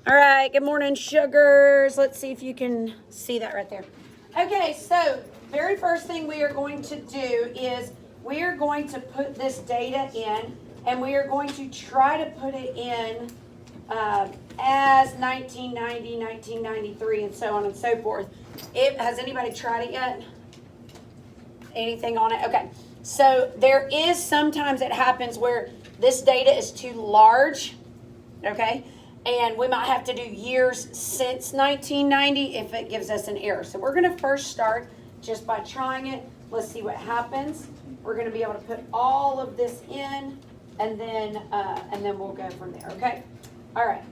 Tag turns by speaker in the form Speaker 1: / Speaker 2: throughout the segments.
Speaker 1: All right, good morning, sugars. Let's see if you can see that right there. Okay, so very first thing we are going to do is we are going to put this data in, and we are going to try to put it in as 1990, 1993, and so on and so forth. Has anybody tried it yet? Anything on it? Okay. So there is sometimes it happens where this data is too large, okay? And we might have to do years since 1990 if it gives us an error. So we're going to first start just by trying it. Let's see what happens. We're going to be able to put all of this in, and then we'll go from there, okay? All right.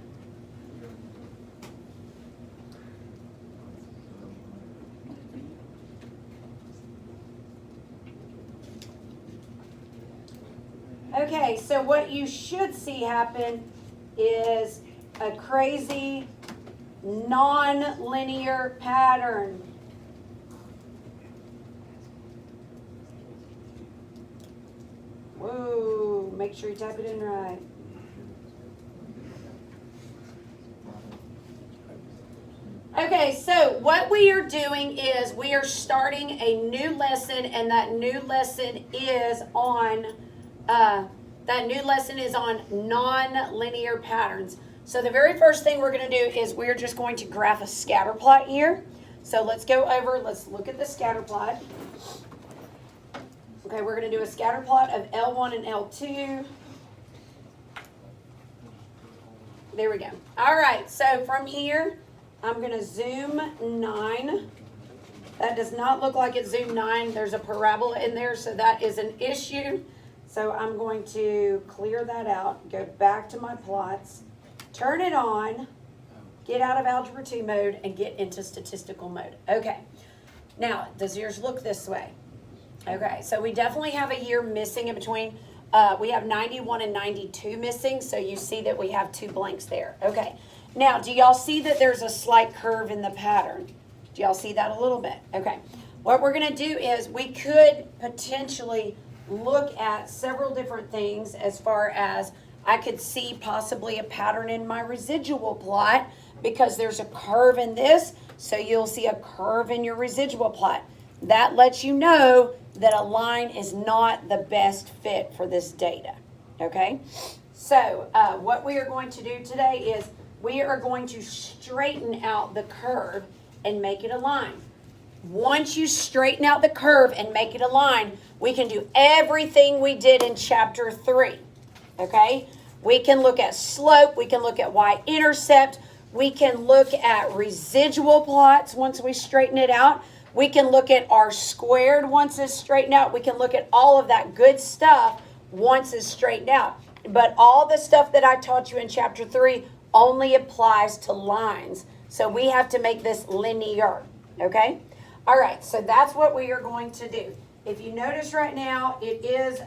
Speaker 1: Okay, so what you should see happen is a crazy non-linear pattern. Whoa, make sure you type it in right. Okay, so what we are doing is we are starting a new lesson, and that new lesson is on non-linear patterns. So the very first thing we're going to do is we're just going to graph a scatter plot here. So let's go over, let's look at the scatter plot. Okay, we're going to do a scatter plot of L1 and L2. There we go. All right, so from here, I'm going to zoom 9. That does not look like it's zoom 9. There's a parabola in there, so that is an issue. So I'm going to clear that out, go back to my plots, turn it on, get out of Algebra 2 mode, and get into statistical mode. Okay, now does yours look this way? Okay, so we definitely have a year missing in between. We have 91 and 92 missing, so you see that we have 2 blanks there. Okay, now do y'all see that there's a slight curve in the pattern? Do y'all see that a little bit? Okay, what we're going to do is we could potentially look at several different things as far as I could see possibly a pattern in my residual plot because there's a curve in this, so you'll see a curve in your residual plot. That lets you know that a line is not the best fit for this data, okay? So what we are going to do today is we are going to straighten out the curve and make it a line. Once you straighten out the curve and make it a line, we can do everything we did in chapter 3, okay? We can look at slope, we can look at y-intercept, we can look at residual plots once we straighten it out, we can look at r squared once it's straightened out, we can look at all of that good stuff once it's straightened out. But all the stuff that I taught you in chapter 3 only applies to lines. So we have to make this linear, okay? All right, so that's what we are going to do. If you notice right now, it is,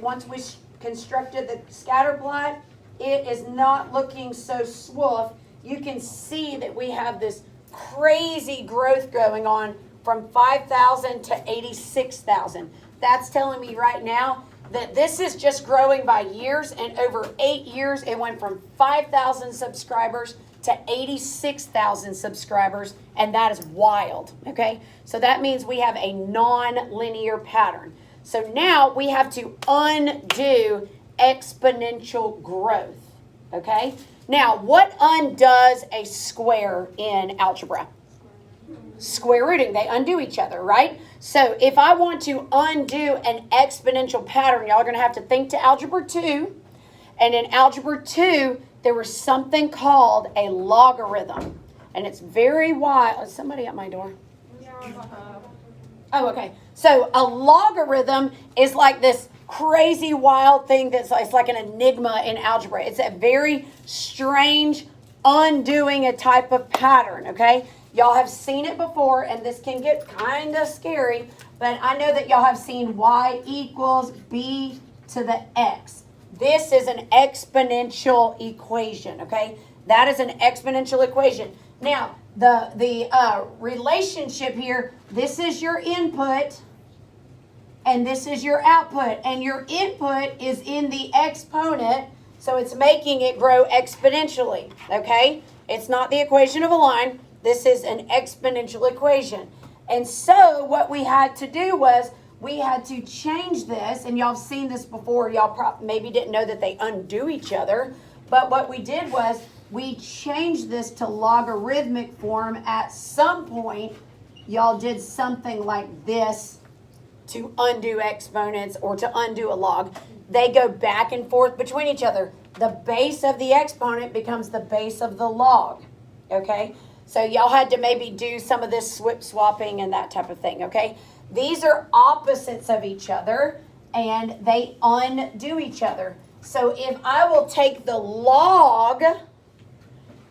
Speaker 1: once we constructed the scatter plot, it is not looking so swoof. You can see that we have this crazy growth going on from 5,000 to 86,000. That's telling me right now that this is just growing by years, and over 8 years, it went from 5,000 subscribers to 86,000 subscribers, and that is wild, okay? So that means we have a non-linear pattern. So now we have to undo exponential growth, okay? Now, what undoes a square in algebra? Square rooting. They undo each other, right? So if I want to undo an exponential pattern, y'all are going to have to think to Algebra 2. And in Algebra 2, there was something called a logarithm. And it's very wild. Is somebody at my door? Oh, okay. So a logarithm is like this crazy wild thing it's like an enigma in algebra. It's a very strange undoing a type of pattern, okay? Y'all have seen it before, and this can get kind of scary, but I know that y'all have seen y equals b to the x. This is an exponential equation, okay? That is an exponential equation. Now, the relationship here, this is your input, and this is your output. And your input is in the exponent, So it's making it grow exponentially, okay? It's not the equation of a line. This is an exponential equation. And so what we had to do was we had to change this, and y'all have seen this before. Y'all maybe didn't know that they undo each other. But what we did was we changed this to logarithmic form. At some point, y'all did something like this to undo exponents or to undo a log. They go back and forth between each other. The base of the exponent becomes the base of the log, okay? So y'all had to maybe do some of this swapping and that type of thing, okay? These are opposites of each other, and they undo each other. So if I will take the log,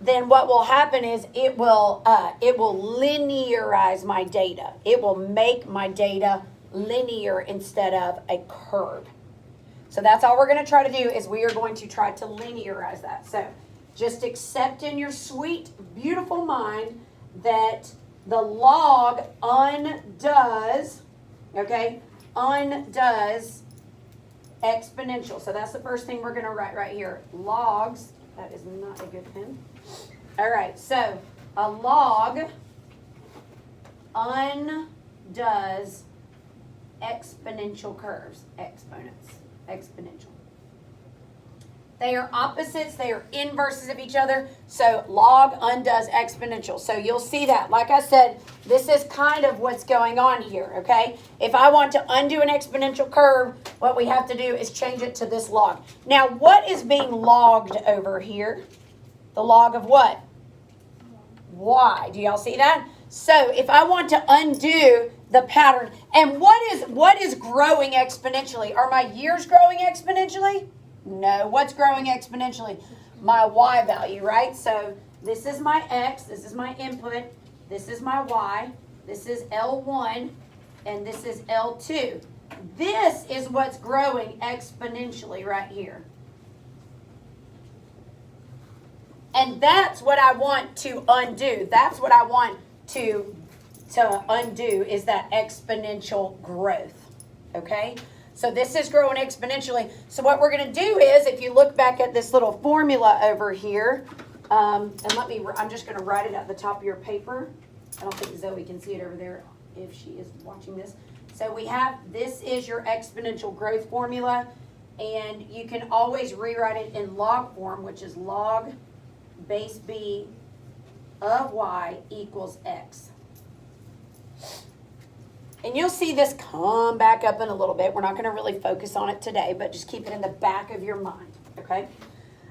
Speaker 1: then what will happen is it will linearize my data. It will make my data linear instead of a curve. So that's all we're going to try to do is we are going to try to linearize that. So just accept in your sweet, beautiful mind that the log undoes, okay, undoes exponential. So that's the first thing we're going to write right here. Logs, that is not a good pen. All right, so a log undoes exponential curves, exponents, exponential. They are opposites, they are inverses of each other. So log undoes exponential. So you'll see that. Like I said, this is kind of what's going on here, okay? If I want to undo an exponential curve, what we have to do is change it to this log. Now, what is being logged over here? The log of what? Y. Do y'all see that? So if I want to undo the pattern, and what is growing exponentially? Are my years growing exponentially? No. What's growing exponentially? My Y value, right? So this is my X, this is my input, this is my Y, this is L1, and this is L2. This is what's growing exponentially right here. And that's what I want to undo. That's what I want to undo is that exponential growth, okay? So this is growing exponentially. So what we're going to do is, if you look back at this little formula over here, I'm just going to write it at the top of your paper. I don't think Zoe can see it over there if she is watching this. So we have, this is your exponential growth formula, and you can always rewrite it in log form, which is log base B of Y equals X. And you'll see this come back up in a little bit. We're not going to really focus on it today, but just keep it in the back of your mind, okay?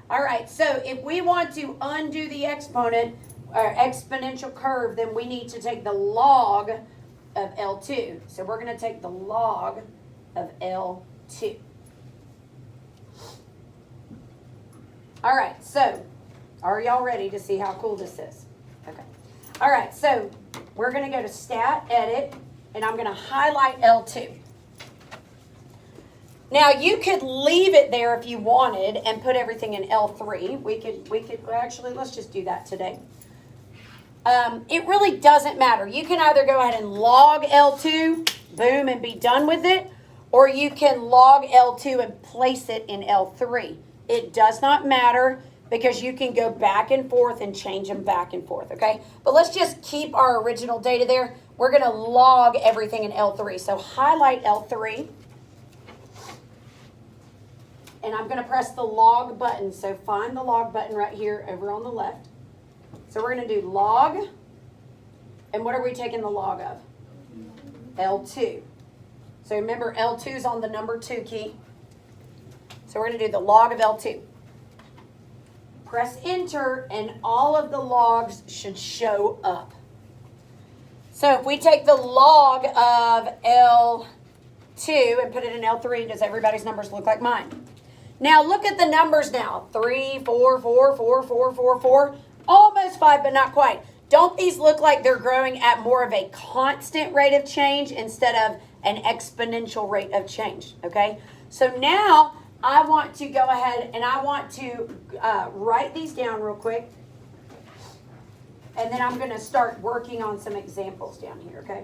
Speaker 1: All right, so if we want to undo the exponent or exponential curve, then we need to take the log of L2. So we're going to take the log of L2. All right, so are y'all ready to see how cool this is? Okay. All right, so we're going to go to Stat, Edit, and I'm going to highlight L2. Now, you could leave it there if you wanted and put everything in L3. We could actually, let's just do that today. It really doesn't matter. You can either go ahead and log L2, boom, and be done with it, or you can log L2 and place it in L3. It does not matter because you can go back and forth and change them back and forth, okay? But let's just keep our original data there. We're going to log everything in L3. So highlight L3. And I'm going to press the log button. So find the log button right here over on the left. So we're going to do log. And what are we taking the log of? L2. So remember, L2 is on the number 2 key. So we're going to do the log of L2. Press enter, and all of the logs should show up. So if we take the log of L2 and put it in L3, does everybody's numbers look like mine? Now look at the numbers now. 3, 4, 4, 4, 4, 4, 4. Almost 5, but not quite. Don't these look like they're growing at more of a constant rate of change instead of an exponential rate of change? Okay? So now I want to go ahead and I want to write these down real quick. And then I'm going to start working on some examples down here, okay?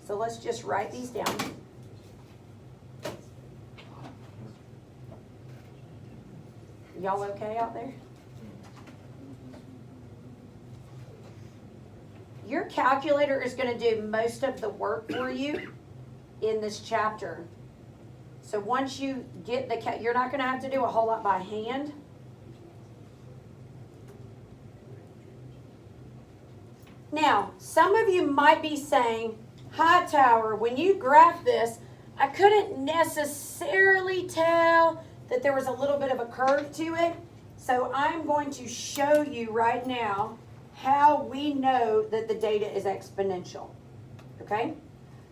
Speaker 1: So let's just write these down. Y'all okay out there? Your calculator is going to do most of the work for you in this chapter. So once you get the, you're not going to have to do a whole lot by hand. Now, some of you might be saying, Hightower, when you graph this, I couldn't necessarily tell that there was a little bit of a curve to it. So I'm going to show you right now how we know that the data is exponential. Okay?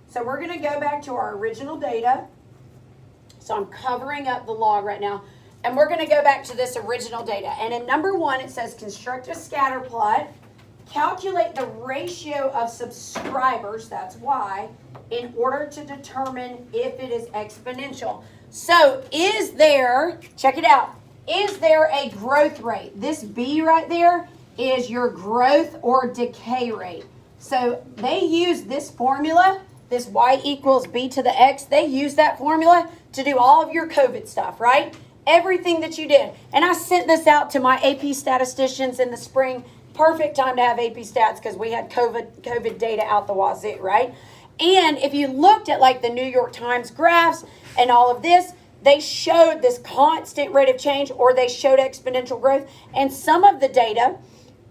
Speaker 1: So we're going to go back to our original data. So I'm covering up the log right now. And we're going to go back to this original data. And in number 1, it says construct a scatter plot. Calculate the ratio of subscribers, that's Y, in order to determine if it is exponential. So is there, check it out, is there a growth rate? This B right there is your growth or decay rate. So they use this formula, this Y equals B to the X, they use that formula to do all of your COVID stuff, right? Everything that you did. And I sent this out to my AP statisticians in the spring. Perfect time to have AP stats because we had COVID data out the wazoo, right? And if you looked at like the New York Times graphs and all of this, they showed this constant rate of change or they showed exponential growth. And some of the data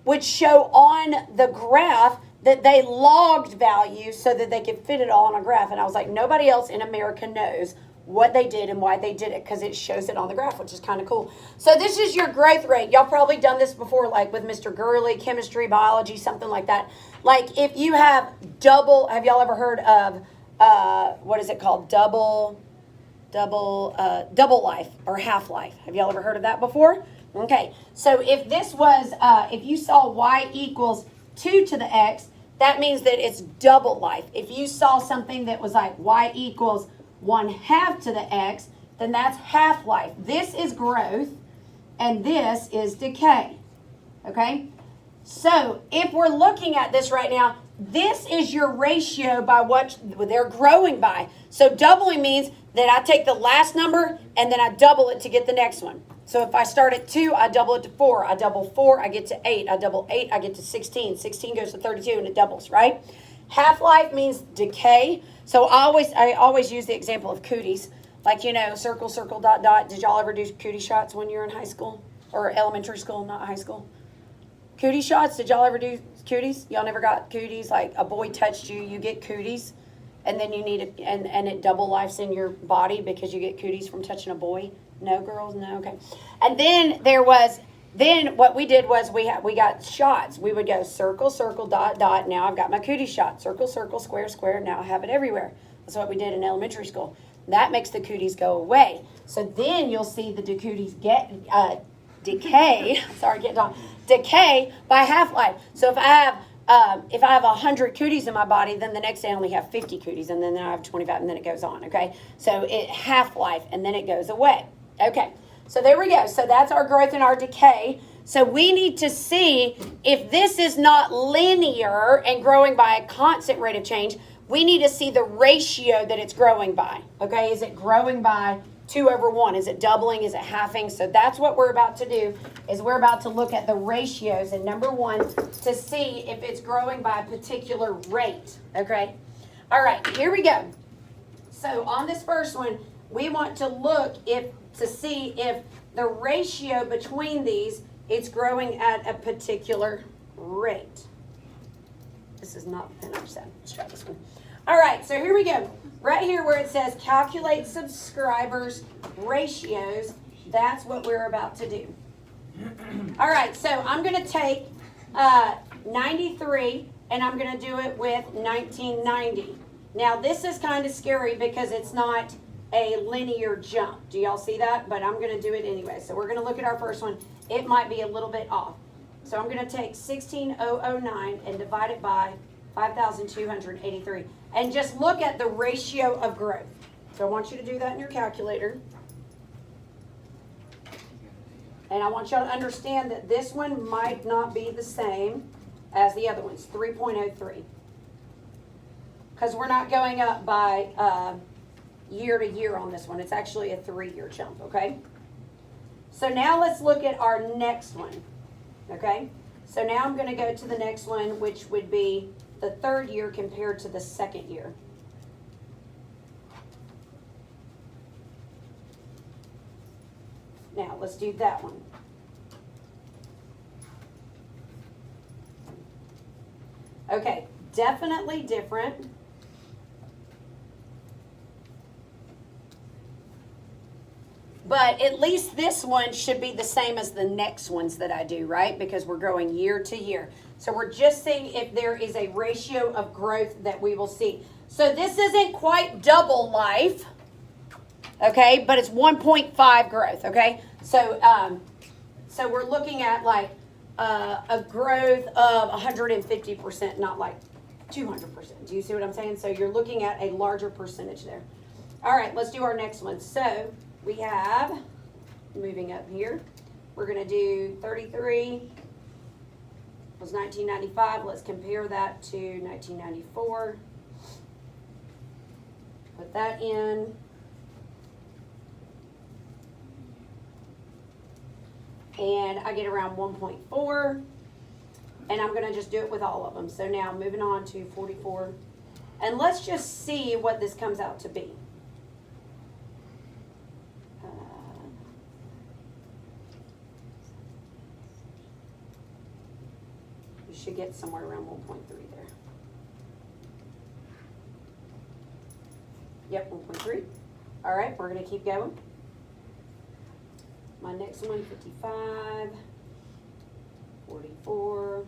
Speaker 1: would show on the graph that they logged values so that they could fit it all on a graph. And I was like, nobody else in America knows what they did and why they did it because it shows it on the graph, which is kind of cool. So this is your growth rate. Y'all probably done this before, like with Mr. Gurley, chemistry, biology, something like that. Like if you have double, have y'all ever heard of, what is it called? Double life or half-life. Have y'all ever heard of that before? Okay, so if this was, if you saw Y equals 2 to the X, that means that it's double life. If you saw something that was like Y equals 1/2 to the X, then that's half-life. This is growth, and this is decay, okay? So if we're looking at this right now, this is your ratio by what they're growing by. So doubling means that I take the last number, and then I double it to get the next one. So if I start at 2, I double it to 4. I double 4, I get to 8. I double 8, I get to 16. 16 goes to 32, and it doubles, right? Half-life means decay. So I always use the example of cooties. Like, you know, circle, circle, dot, dot. Did y'all ever do cootie shots when you were in high school? Or elementary school, not high school? Cootie shots, did y'all ever do cooties? Y'all never got cooties? Like a boy touched you, you get cooties. And then you need it, and it double lives in your body because you get cooties from touching a boy? No, girls? No? Okay. And then what we did was we got shots. We would go circle, circle, dot, dot. Now I've got my cootie shot. Circle, circle, square, square. Now I have it everywhere. That's what we did in elementary school. That makes the cooties go away. So then you'll see the cooties decay. Sorry, getting on. Decay by half-life. So if I have 100 cooties in my body, then the next day I only have 50 cooties, and then I have 25, and then it goes on, okay? So it half-life, and then it goes away. Okay, so there we go. So that's our growth and our decay. So we need to see if this is not linear and growing by a constant rate of change, we need to see the ratio that it's growing by, okay? Is it growing by 2/1? Is it doubling? Is it halving? So that's what we're about to do, is we're about to look at the ratios in number 1 to see if it's growing by a particular rate, okay? All right, here we go. So on this first one, we want to look to see if the ratio between these, it's growing at a particular rate. This is not the pen I've said. Let's try this one. All right, so here we go. Right here where it says calculate subscribers ratios, that's what we're about to do. All right, so I'm going to take 93 and I'm going to do it with 1990. Now this is kind of scary because it's not a linear jump. Do y'all see that? But I'm going to do it anyway. So we're going to look at our first one. It might be a little bit off. So I'm going to take 16,009 and divide it by 5,283. And just look at the ratio of growth. So I want you to do that in your calculator. And I want y'all to understand that this one might not be the same as the other ones, 3.03. Because we're not going up by year to year on this one. It's actually a 3-year jump, okay? So now let's look at our next one, okay? So now I'm going to go to the next one, which would be the third year compared to the second year. Now, let's do that one. Okay, definitely different. But at least this one should be the same as the next ones that I do, right? Because we're growing year to year. So we're just seeing if there is a ratio of growth that we will see. So this isn't quite double life, okay? But it's 1.5 growth, okay? So, so we're looking at like a growth of 150%, not like 200%. Do you see what I'm saying? So you're looking at a larger percentage there. All right, let's do our next one. So we have, moving up here, we're going to do 33 was 1995. Let's compare that to 1994. Put that in. And I get around 1.4. And I'm going to just do it with all of them. So now moving on to 44. And let's just see what this comes out to be. You should get somewhere around 1.3 there. Yep, 1.3. All right, we're going to keep going. My next one, 55, 44,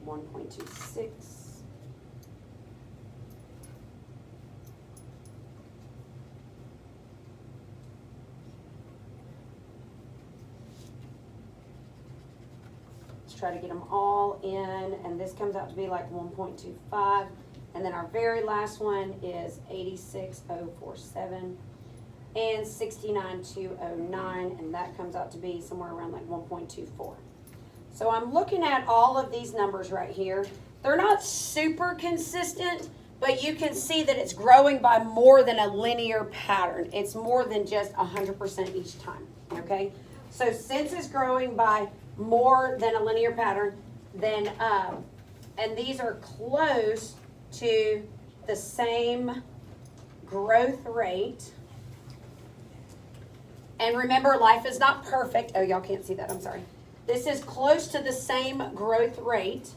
Speaker 1: 1.26, let's try to get them all in, and this comes out to be like 1.25. And then our very last one is 86,047 and 69,209, and that comes out to be somewhere around like 1.24. So I'm looking at all of these numbers right here. They're not super consistent, but you can see that it's growing by more than a linear pattern. It's more than just 100% each time, okay? So since it's growing by more than a linear pattern, then, and these are close to the same growth rate. And remember, life is not perfect. Oh, y'all can't see that. I'm sorry. This is close to the same growth rate.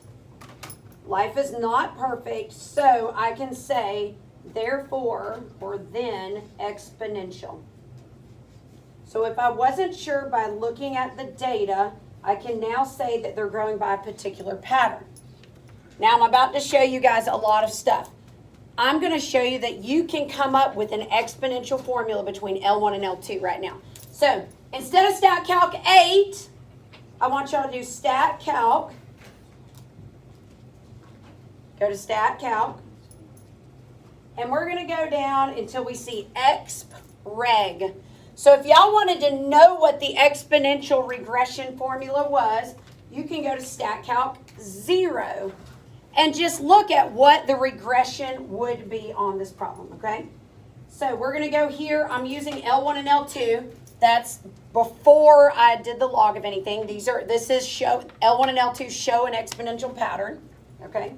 Speaker 1: Life is not perfect, so I can say therefore or then exponential. So if I wasn't sure by looking at the data, I can now say that they're growing by a particular pattern. Now I'm about to show you guys a lot of stuff. I'm going to show you that you can come up with an exponential formula between L1 and L2 right now. So instead of Stat Calc 8, I want y'all to do Stat Calc. Go to Stat Calc. And we're going to go down until we see exp reg. So if y'all wanted to know what the exponential regression formula was, you can go to Stat Calc 0. And just look at what the regression would be on this problem, okay? So we're going to go here. I'm using L1 and L2. That's before I did the log of anything. This is show L1 and L2 show an exponential pattern, okay?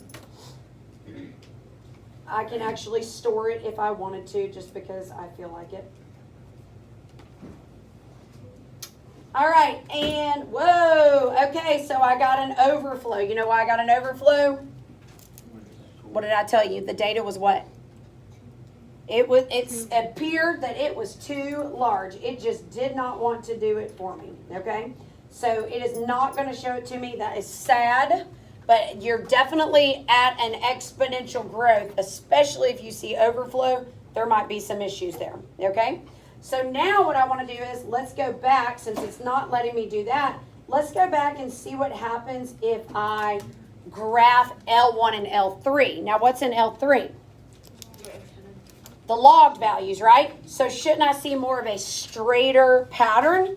Speaker 1: I can actually store it if I wanted to, just because I feel like it. All right, and whoa, okay, so I got an overflow. You know why I got an overflow? What did I tell you? The data was what? It appeared that it was too large. It just did not want to do it for me, okay? So it is not going to show it to me. That is sad, but you're definitely at an exponential growth, especially if you see overflow. There might be some issues there, okay? So now what I want to do is, let's go back, since it's not letting me do that, let's go back and see what happens if I graph L1 and L3. Now what's in L3? The log values, right? So shouldn't I see more of a straighter pattern?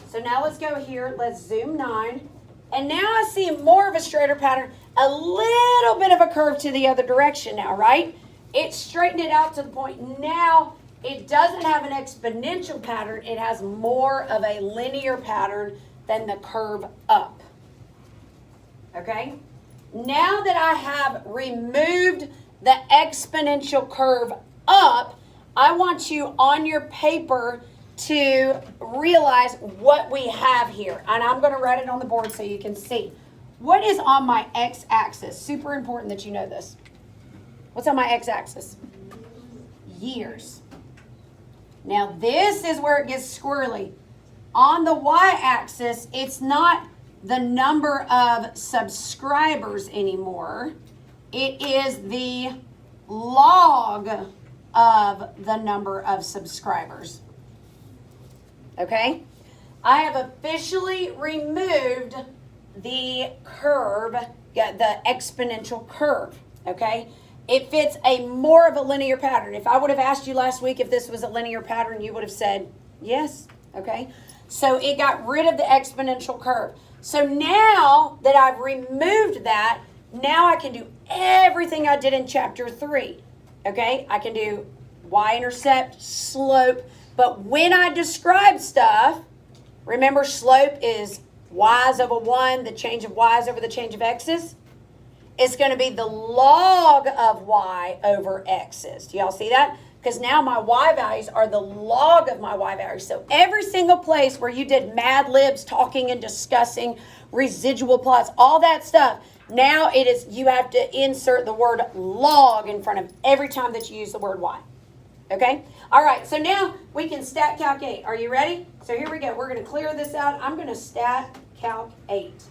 Speaker 1: So now let's go here, let's zoom 9. And now I see more of a straighter pattern, a little bit of a curve to the other direction now, right? it straightened it out to the point now it doesn't have an exponential pattern. It has more of a linear pattern than the curve up. Okay? Now that I have removed the exponential curve up, I want you on your paper to realize what we have here. And I'm going to write it on the board so you can see. What is on my x-axis? Super important that you know this. What's on my x-axis? Years. Now this is where it gets squirrely. On the y-axis, it's not the number of subscribers anymore. It is the log of the number of subscribers. Okay? I have officially removed the curve, the exponential curve. Okay? It fits a more of a linear pattern. If I would have asked you last week if this was a linear pattern, you would have said yes. Okay? So it got rid of the exponential curve. So now that I've removed that, now I can do everything I did in chapter 3. Okay? I can do y-intercept, slope. But when I describe stuff, remember slope is y's over 1, the change of y's over the change of x's. It's going to be the log of y over x's. Do y'all see that? Because now my y values are the log of my y values. So every single place where you did Mad Libs, talking and discussing, residual plots, all that stuff, now it is, you have to insert the word log in front of every time that you use the word y. Okay? All right, so now we can stat calc 8. Are you ready? So here we go. We're going to clear this out. I'm going to stat calc 8.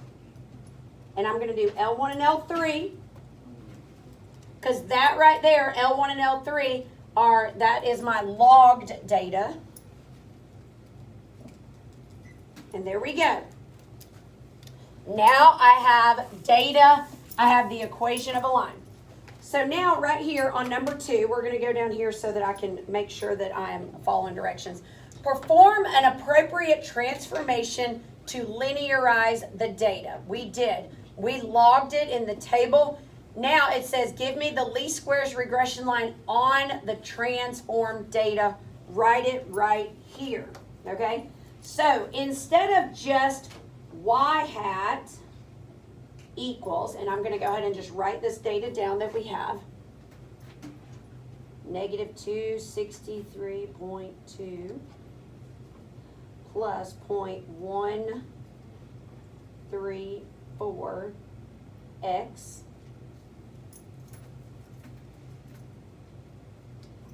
Speaker 1: And I'm going to do L1 and L3. Because that right there, L1 and L3, that is my logged data. And there we go. Now I have data. I have the equation of a line. So now right here on number 2, we're going to go down here so that I can make sure that I am following directions. Perform an appropriate transformation to linearize the data. We did. We logged it in the table. Now it says, give me the least squares regression line on the transformed data. Write it right here. Okay? So instead of just y hat equals, and I'm going to go ahead and just write this data down that we have. Negative 263.2 plus 0.134x.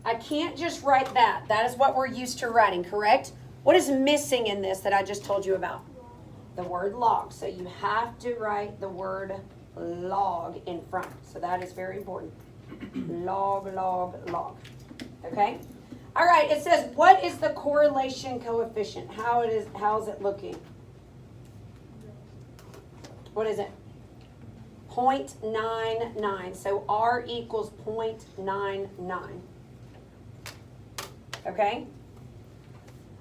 Speaker 1: I can't just write that. That is what we're used to writing, correct? What is missing in this that I just told you about? The word log. So you have to write the word log in front. So that is very important. Log, log, log. Okay? All right, it says, what is the correlation coefficient? How is it looking? What is it? 0.99. So R equals 0.99. Okay?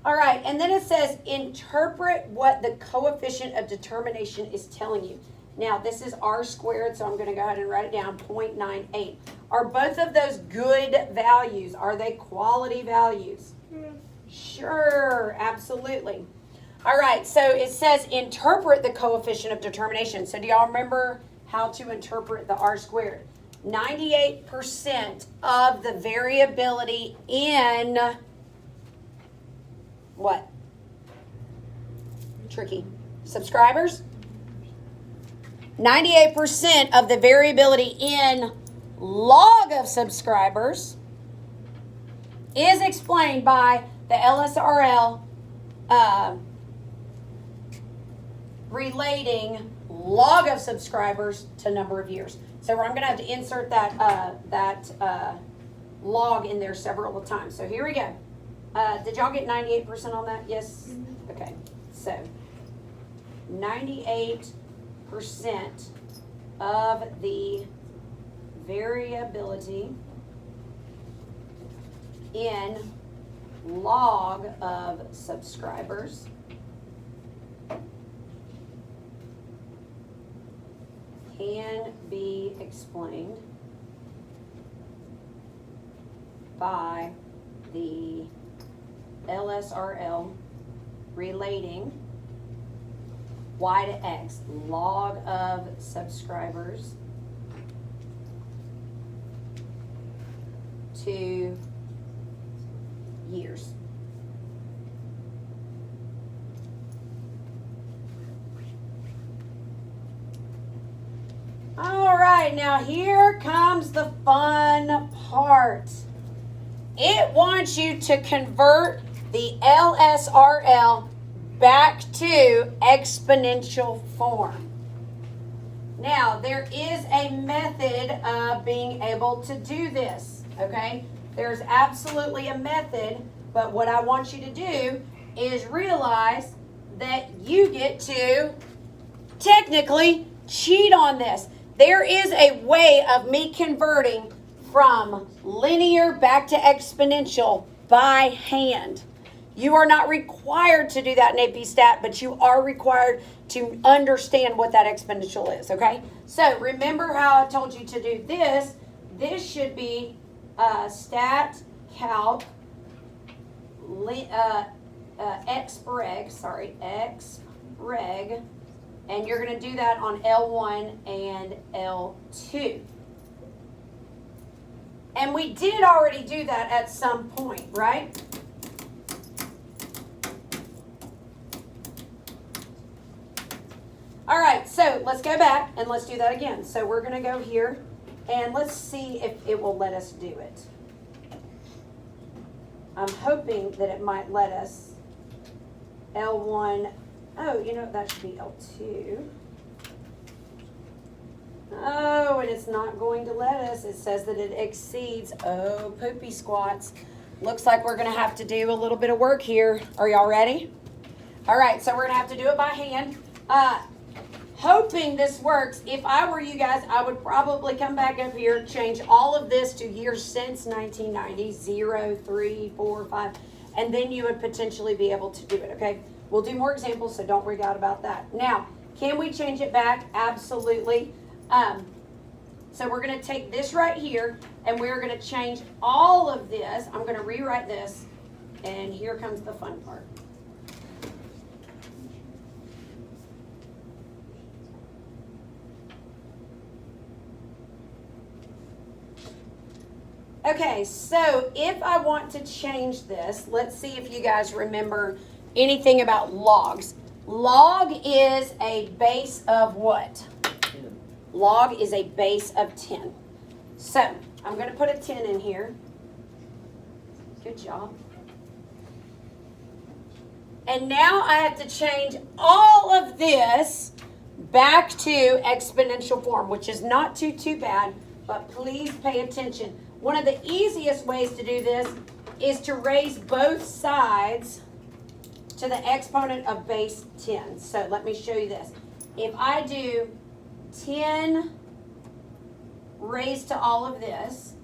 Speaker 1: All right, and then it says, interpret what the coefficient of determination is telling you. Now, this is R squared, so I'm going to go ahead and write it down, 0.98. Are both of those good values? Are they quality values? Sure, absolutely. All right, so it says interpret the coefficient of determination. So do y'all remember how to interpret the R squared? 98% of the variability in what? Tricky. Subscribers? 98% of the variability in log of subscribers is explained by the LSRL relating log of subscribers to number of years. So I'm going to have to insert that log in there several times. So here we go. Did y'all get 98% on that? Yes? Okay. So 98% of the variability in log of subscribers can be explained by the LSRL relating Y to X, log of subscribers to years. All right, now here comes the fun part. It wants you to convert the LSRL back to exponential form. Now, there is a method of being able to do this, okay? There's absolutely a method, but what I want you to do is realize that you get to technically cheat on this. There is a way of me converting from linear back to exponential by hand. You are not required to do that in AP Stat, but you are required to understand what that exponential is, okay? So remember how I told you to do this. This should be stat calc xreg, and you're going to do that on L1 and L2. And we did already do that at some point, right? All right, so let's go back and let's do that again. So we're going to go here and let's see if it will let us do it. I'm hoping that it might let us L1. Oh, you know, that should be L2. Oh, and it's not going to let us. It says that it exceeds. Oh, poopy squats. Looks like we're going to have to do a little bit of work here. Are y'all ready? All right, so we're going to have to do it by hand. Hoping this works. If I were you guys, I would probably come back up here, change all of this to years since 1990, 0, 3, 4, 5, and then you would potentially be able to do it, okay? We'll do more examples, so don't freak out about that. Now, can we change it back? Absolutely. So we're going to take this right here, and we're going to change all of this. I'm going to rewrite this, and here comes the fun part. Okay, so if I want to change this, let's see if you guys remember anything about logs. Log is a base of what? 10. Log is a base of 10. So I'm going to put a 10 in here. Good job. And now I have to change all of this back to exponential form, which is not too bad, but please pay attention. One of the easiest ways to do this is to raise both sides to the exponent of base 10. So let me show you this. If I do 10 raised to all of this,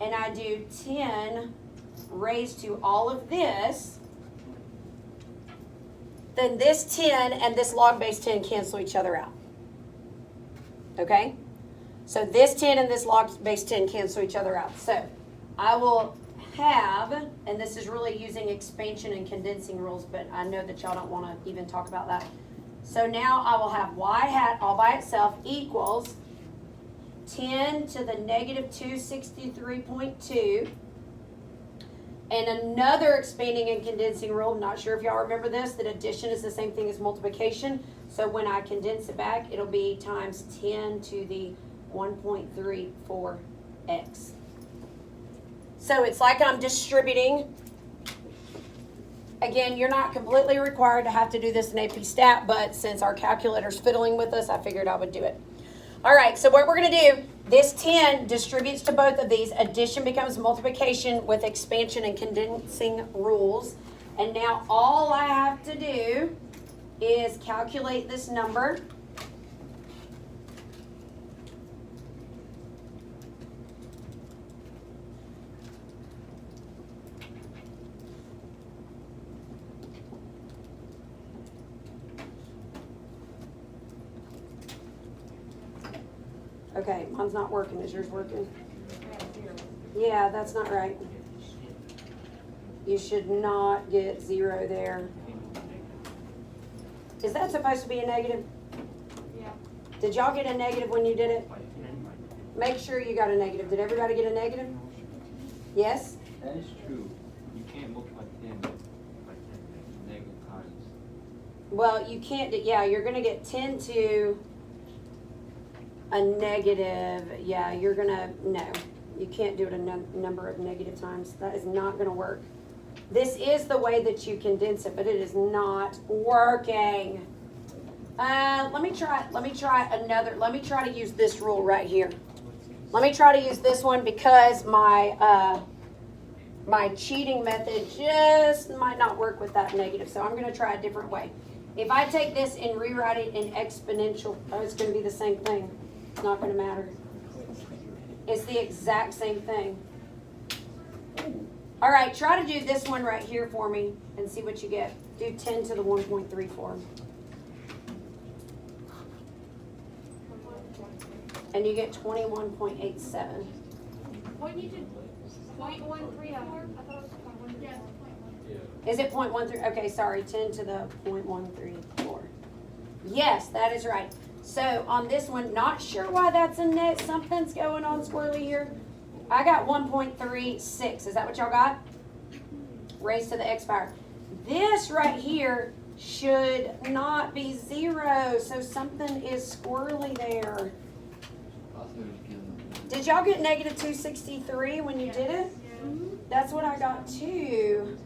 Speaker 1: and I do 10 raised to all of this, then this 10 and this log base 10 cancel each other out. Okay? So this 10 and this log base 10 cancel each other out. So I will have, and this is really using expansion and condensing rules, but I know that y'all don't want to even talk about that. So now I will have y hat all by itself equals 10 to the negative 263.2. And another expanding and condensing rule, I'm not sure if y'all remember this, that addition is the same thing as multiplication. So when I condense it back, it'll be times 10 to the 1.34x. So it's like I'm distributing. Again, you're not completely required to have to do this in AP Stat, but since our calculator's fiddling with us, I figured I would do it. All right, so what we're going to do, this 10 distributes to both of these. Addition becomes multiplication with expansion and condensing rules. And now all I have to do is calculate this number. Okay, mine's not working. Is yours working? Yeah, that's not right. You should not get 0 there. Is that supposed to be a negative?
Speaker 2: Yeah.
Speaker 1: Did y'all get a negative when you did it? Make sure you got a negative. Did everybody get a negative? Yes?
Speaker 3: That is true. You can't multiply 10 by 10 negative times.
Speaker 1: Well, you can't, yeah, you're going to get 10 to a negative. Yeah, you're going to, no. You can't do it a number of negative times. That is not going to work. This is the way that you condense it, but it is not working. Let me try to use this rule right here. Let me try to use this one because my cheating method just might not work with that negative. So I'm going to try a different way. If I take this and rewrite it in exponential, it's going to be the same thing. It's not going to matter. It's the exact same thing. All right, try to do this one right here for me and see what you get. Do 10 to the 1.34. And you get 21.87.
Speaker 2: What you did, 0.134? I thought it was 0.134.
Speaker 1: Is it 0.13? Okay, sorry, 10 to the 0.134. Yes, that is right. So on this one, not sure why that's a net. Something's going on squirrely here. I got 1.36. Is that what y'all got? Raised to the x power. This right here should not be 0. So something is squirrely there. Did y'all get negative 263 when you did it? That's what I got too.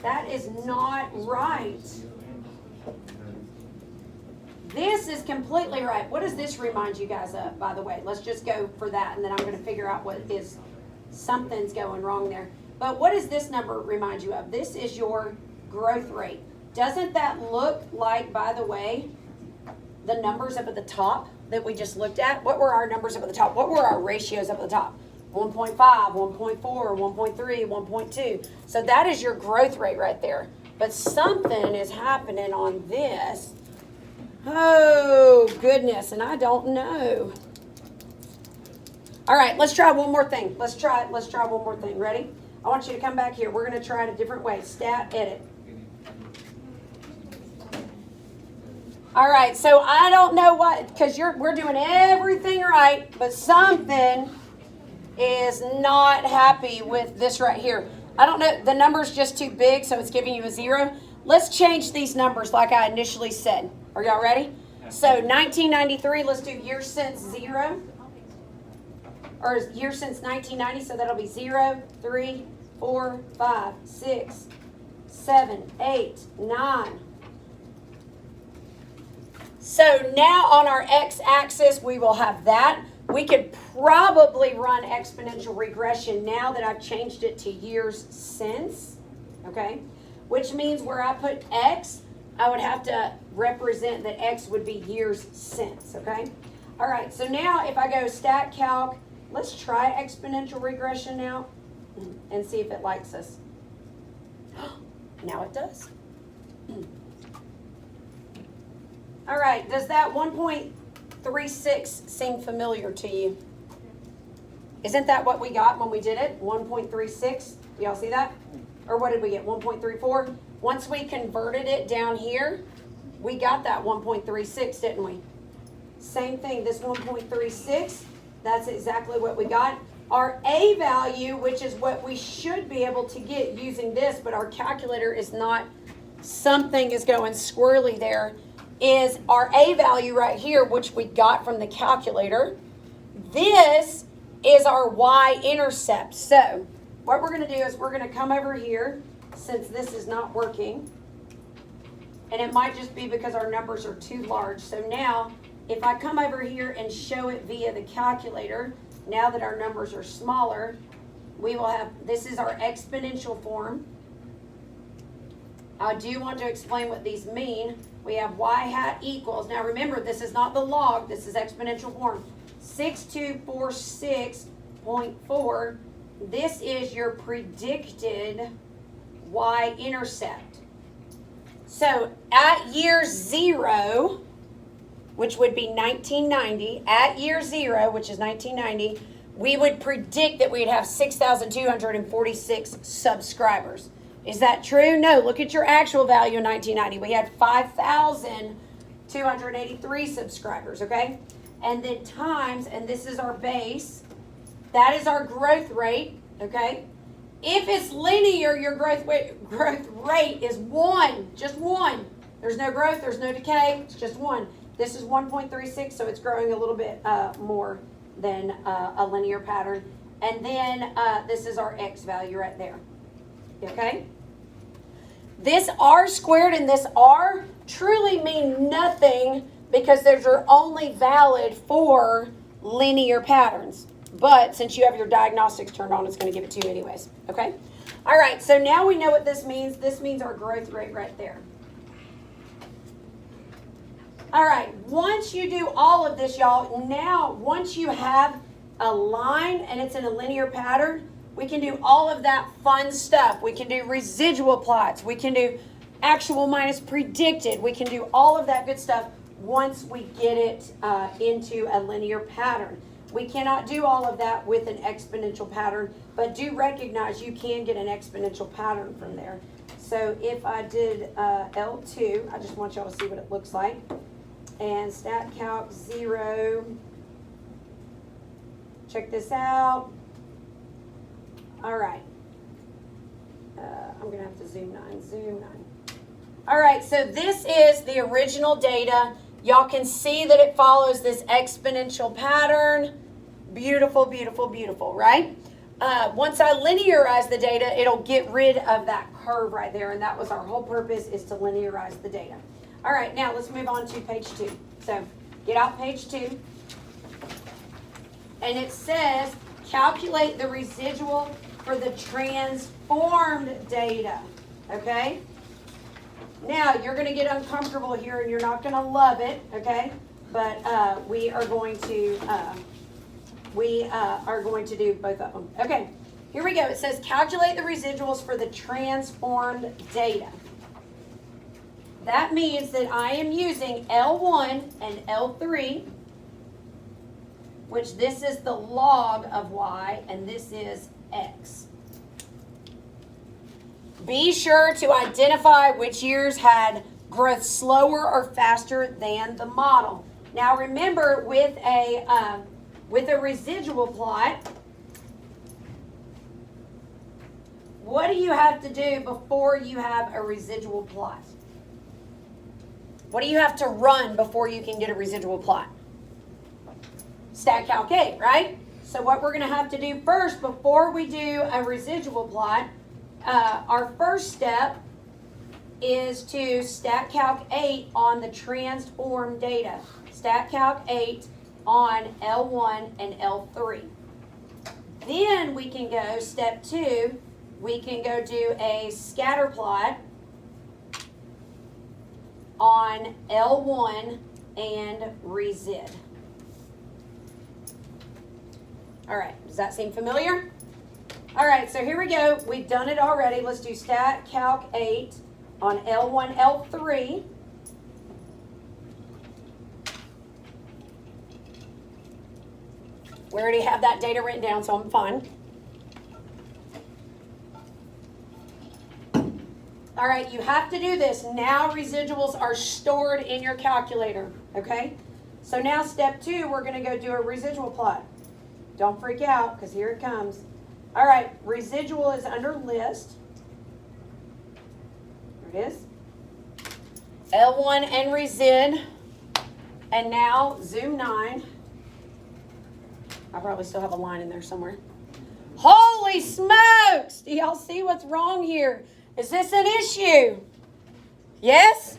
Speaker 1: That is not right. This is completely right. What does this remind you guys of, by the way? Let's just go for that, and then I'm going to figure out what is something's going wrong there. But what does this number remind you of? This is your growth rate. Doesn't that look like, by the way, the numbers up at the top that we just looked at? What were our numbers up at the top? What were our ratios up at the top? 1.5, 1.4, 1.3, 1.2. So that is your growth rate right there. But something is happening on this. Oh, goodness, and I don't know. All right, let's try one more thing. Let's try one more thing. Ready? I want you to come back here. We're going to try it a different way. Stat, edit. All right, so I don't know what, because we're doing everything right, but something is not happy with this right here. I don't know, the number's just too big, so it's giving you a 0. Let's change these numbers like I initially said. Are y'all ready? So 1993, let's do year since 0. Or year since 1990, so that'll be 0, 3, 4, 5, 6, 7, 8, 9. So now on our x-axis, we will have that. We could probably run exponential regression now that I've changed it to years since, okay? Which means where I put x, I would have to represent that x would be years since, okay? All right, so now if I go stat calc, let's try exponential regression now and see if it likes us. Now it does. All right, does that 1.36 seem familiar to you? Isn't that what we got when we did it? 1.36, y'all see that? Or what did we get, 1.34? Once we converted it down here, we got that 1.36, didn't we? Same thing, this 1.36, that's exactly what we got. Our A value, which is what we should be able to get using this, but our calculator is not, something is going squirrely there, is our A value right here, which we got from the calculator. This is our y-intercept. So what we're going to do is we're going to come over here, since this is not working, and it might just be because our numbers are too large. So now, if I come over here and show it via the calculator, now that our numbers are smaller, we will have, this is our exponential form. I do want to explain what these mean. We have y hat equals, now remember, this is not the log, this is exponential form, 6246.4. This is your predicted y-intercept. So at year 0, which would be 1990, at year 0, which is 1990, we would predict that we'd have 6,246 subscribers. Is that true? No. Look at your actual value in 1990. We had 5,283 subscribers, okay? And then times, and this is our base, that is our growth rate, okay? If it's linear, your growth rate is 1, just 1. There's no growth, there's no decay, it's just 1. This is 1.36, so it's growing a little bit more than a linear pattern. And then this is our x value right there, okay? This r squared and this r truly mean nothing because those are only valid for linear patterns. But since you have your diagnostics turned on, it's going to give it to you anyways, okay? All right, so now we know what this means. This means our growth rate right there. All right, once you do all of this, y'all, now once you have a line and it's in a linear pattern, we can do all of that fun stuff. We can do residual plots. We can do actual minus predicted. We can do all of that good stuff once we get it into a linear pattern. We cannot do all of that with an exponential pattern, but do recognize you can get an exponential pattern from there. So if I did L2, I just want y'all to see what it looks like. And StatCalc 0. Check this out. All right. I'm going to have to zoom 9. All right, so this is the original data. Y'all can see that it follows this exponential pattern. Beautiful, beautiful, beautiful, right? Once I linearize the data, it'll get rid of that curve right there, and that was our whole purpose, is to linearize the data. All right, now let's move on to page 2. So get out page 2. And it says, calculate the residual for the transformed data, okay? Now, you're going to get uncomfortable here, and you're not going to love it, okay? But we are going to do both of them. Okay, here we go. It says, calculate the residuals for the transformed data. That means that I am using L1 and L3, which this is the log of y, and this is x. Be sure to identify which years had growth slower or faster than the model. Now remember, with a residual plot, what do you have to do before you have a residual plot? What do you have to run before you can get a residual plot? StatCalc 8, right? So what we're going to have to do first, before we do a residual plot, our first step is to StatCalc 8 on the transformed data. StatCalc 8 on L1 and L3. Then we can go, step 2, we can go do a scatter plot on L1 and resid. All right, does that seem familiar? All right, so here we go. We've done it already. Let's do StatCalc 8 on L1, L3. We already have that data written down, so I'm fine. All right, you have to do this. Now residuals are stored in your calculator, okay? So now step 2, we're going to go do a residual plot. Don't freak out, because here it comes. All right, residual is under list. There it is. L1 and resid. And now zoom 9. I probably still have a line in there somewhere. Holy smokes! Do y'all see what's wrong here? Is this an issue? Yes?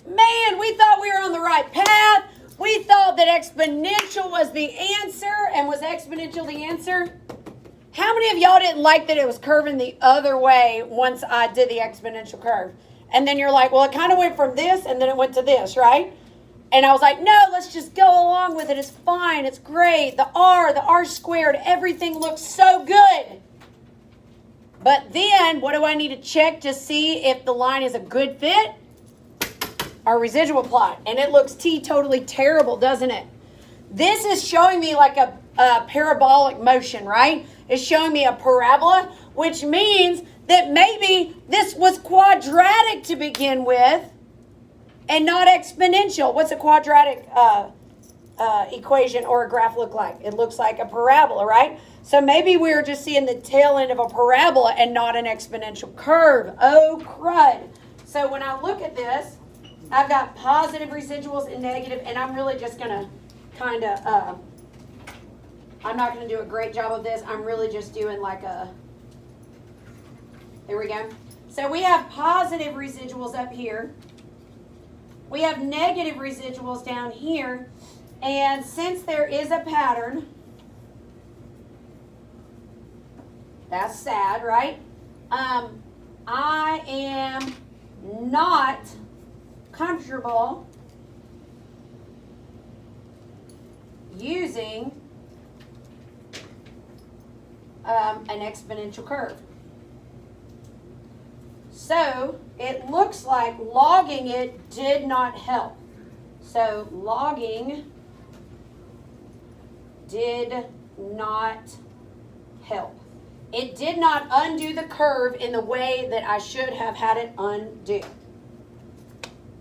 Speaker 1: Man, we thought we were on the right path. We thought that exponential was the answer. And was exponential the answer? How many of y'all didn't like that it was curving the other way once I did the exponential curve? And then you're like, well, it kind of went from this and then it went to this, right? And I was like, no, let's just go along with it. It's fine. It's great. The R squared, everything looks so good. But then, what do I need to check to see if the line is a good fit? Our residual plot. And it looks totally terrible, doesn't it? This is showing me like a parabolic motion, right? It's showing me a parabola, which means that maybe this was quadratic to begin with and not exponential. What's a quadratic equation or a graph look like? It looks like a parabola, right? So maybe we're just seeing the tail end of a parabola and not an exponential curve. Oh, crud. So when I look at this, I've got positive residuals and negative, and I'm really just going to kind of, I'm not going to do a great job of this. I'm really just doing like a, there we go. So we have positive residuals up here. We have negative residuals down here. And since there is a pattern, that's sad, right? I am not comfortable using an exponential curve. So it looks like logging it did not help. So logging did not help. It did not undo the curve in the way that I should have had it undo.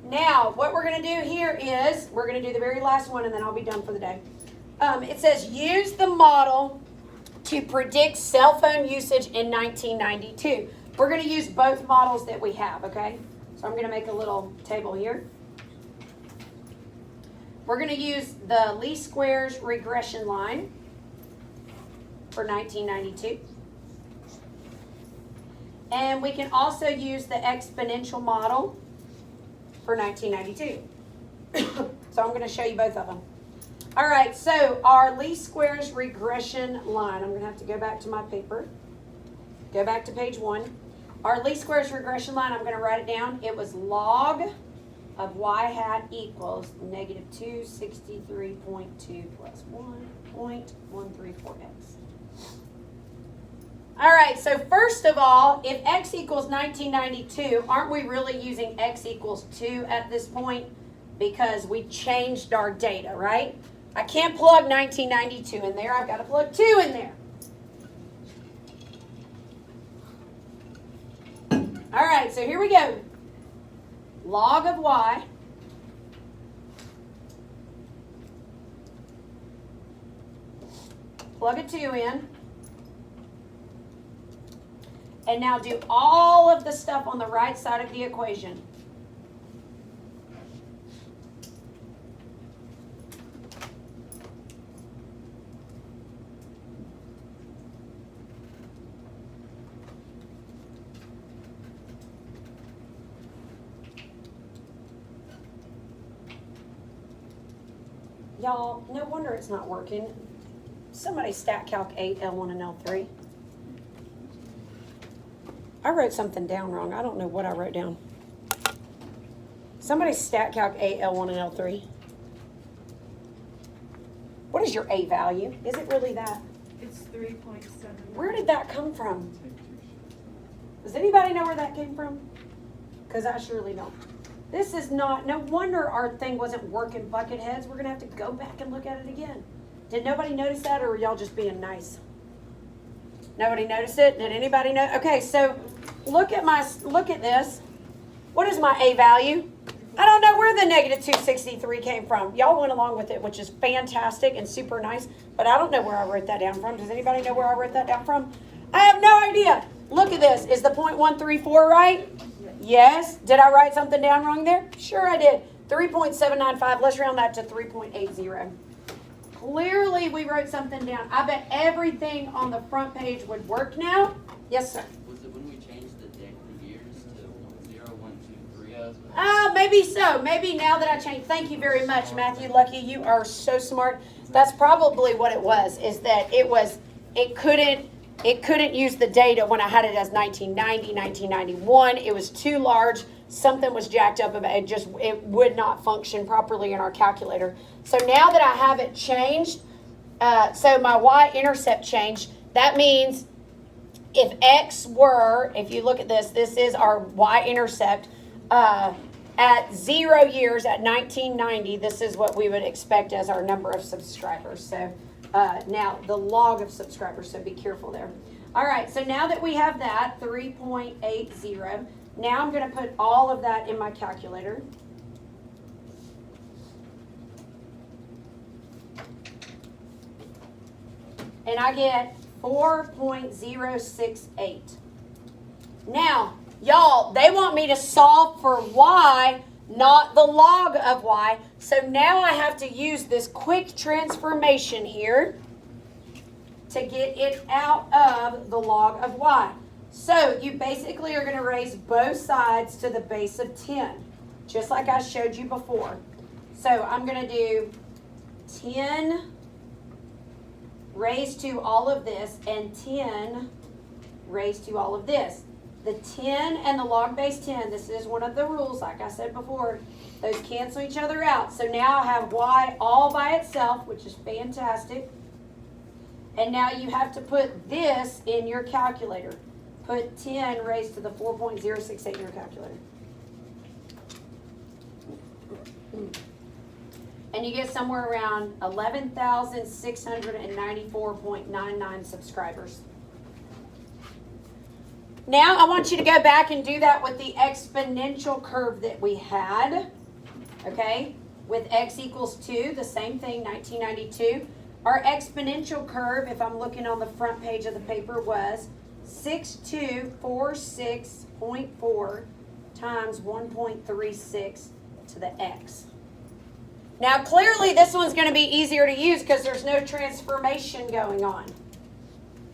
Speaker 1: Now, what we're going to do here is, we're going to do the very last one and then I'll be done for the day. It says, use the model to predict cell phone usage in 1992. We're going to use both models that we have, okay? So I'm going to make a little table here. We're going to use the least squares regression line for 1992. And we can also use the exponential model for 1992. So I'm going to show you both of them. All right, so our least squares regression line, I'm going to have to go back to my paper. Go back to page 1. Our least squares regression line, I'm going to write it down. It was log of y hat equals negative 263.2 plus 1.134x. All right, so first of all, if x equals 1992, aren't we really using x equals 2 at this point? Because we changed our data, right? I can't plug 1992 in there. I've got to plug 2 in there. All right, so here we go. Log of y plug a 2 in. And now do all of the stuff on the right side of the equation. Y'all, no wonder it's not working. Somebody stat calc 8, L1 and L3. I wrote something down wrong. I don't know what I wrote down. Somebody stat calc 8, L1 and L3. What is your A value? Is it really that?
Speaker 2: It's 3.7.
Speaker 1: Where did that come from? Does anybody know where that came from? Because I surely don't. This is not, no wonder our thing wasn't working, bucket heads. We're going to have to go back and look at it again. Did nobody notice that, or were y'all just being nice? Nobody noticed it? Did anybody know? Okay, so look at this. What is my A value? I don't know where the negative 263 came from. Y'all went along with it, which is fantastic and super nice, but I don't know where I wrote that down from. Does anybody know where I wrote that down from? I have no idea. Look at this. Is the 0.134 right? Yes. Did I write something down wrong there? Sure I did. 3.795. Let's round that to 3.80. Clearly we wrote something down. I bet everything on the front page would work now. Yes, sir.
Speaker 4: Was it when we changed the years to 10, 1, 2, 3?
Speaker 1: Maybe so. Maybe now that I changed. Thank you very much, Matthew Lucky. You are so smart. That's probably what it was, is that it couldn't use the data when I had it as 1990, 1991. It was too large. Something was jacked up about it. It would not function properly in our calculator. So now that I have it changed, so my y-intercept changed, that means if x were, if you look at this, this is our y-intercept, at 0 years, at 1990, this is what we would expect as our number of subscribers. So now the log of subscribers, so be careful there. All right, so now that we have that, 3.80, now I'm going to put all of that in my calculator. And I get 4.068. Now, y'all, they want me to solve for y, not the log of y. So now I have to use this quick transformation here to get it out of the log of y. So you basically are going to raise both sides to the base of 10, just like I showed you before. So I'm going to do 10 raised to all of this and 10 raised to all of this. The 10 and the log base 10, this is one of the rules, like I said before, those cancel each other out. So now I have y all by itself, which is fantastic. And now you have to put this in your calculator. Put 10 raised to the 4.068 in your calculator. And you get somewhere around 11,694.99 subscribers. Now I want you to go back and do that with the exponential curve that we had. Okay? With x equals 2, the same thing, 1992. Our exponential curve, if I'm looking on the front page of the paper, was 6246.4 times 1.36 to the x. Now clearly this one's going to be easier to use because there's no transformation going on.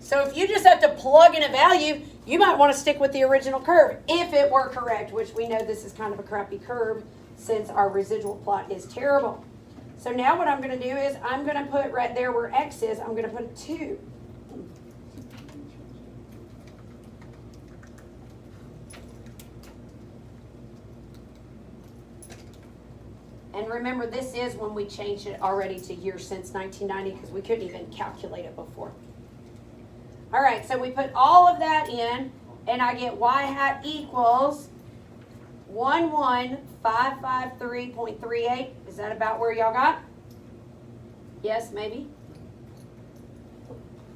Speaker 1: So if you just have to plug in a value, you might want to stick with the original curve if it were correct, which we know this is kind of a crappy curve since our residual plot is terrible. So now what I'm going to do is I'm going to put right there where x is, I'm going to put a 2. And remember, this is when we changed it already to years since 1990 because we couldn't even calculate it before. All right, so we put all of that in, and I get y hat equals 11553.38. Is that about where y'all got? Yes, maybe?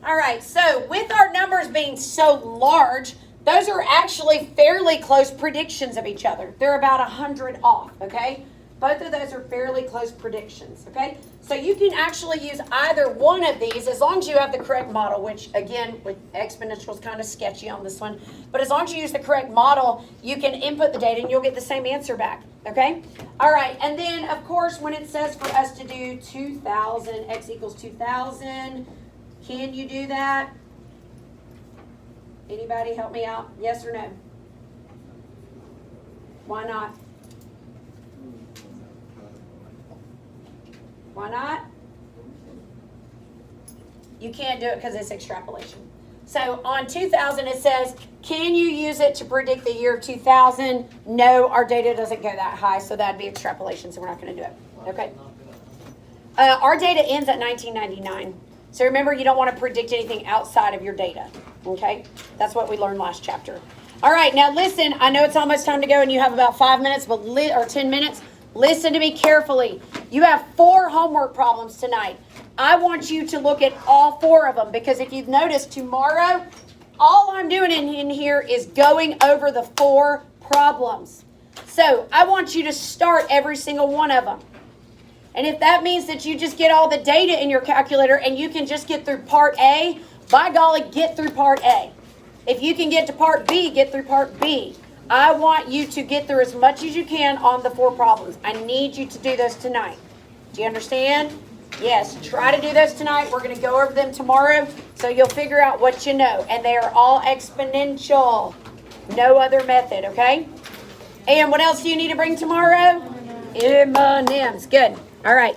Speaker 1: All right, so with our numbers being so large, those are actually fairly close predictions of each other. They're about 100 off, okay? Both of those are fairly close predictions, okay? So you can actually use either one of these as long as you have the correct model, which again, with exponential is kind of sketchy on this one. But as long as you use the correct model, you can input the data and you'll get the same answer back, okay? All right, and then of course, when it says for us to do 2,000, x equals 2,000, can you do that? Anybody help me out? Yes or no? Why not? Why not? You can't do it because it's extrapolation. So on 2000 it says, can you use it to predict the year 2000? No, our data doesn't go that high, so that'd be extrapolation, so we're not going to do it. Okay. Our data ends at 1999. So remember, you don't want to predict anything outside of your data. Okay? That's what we learned last chapter. All right, now listen, I know it's almost time to go and you have about 5 minutes, or 10 minutes. Listen to me carefully. You have 4 homework problems tonight. I want you to look at all 4 of them because if you've noticed, tomorrow, all I'm doing in here is going over the 4 problems. So I want you to start every single one of them. And if that means that you just get all the data in your calculator and you can just get through part A, by golly, get through part A. If you can get to part B, get through part B. I want you to get through as much as you can on the 4 problems. I need you to do those tonight. Do you understand? Yes, try to do those tonight. We're going to go over them tomorrow so you'll figure out what you know. And they are all exponential. No other method, okay? And what else do you need to bring tomorrow? M&Ms. Good. All right.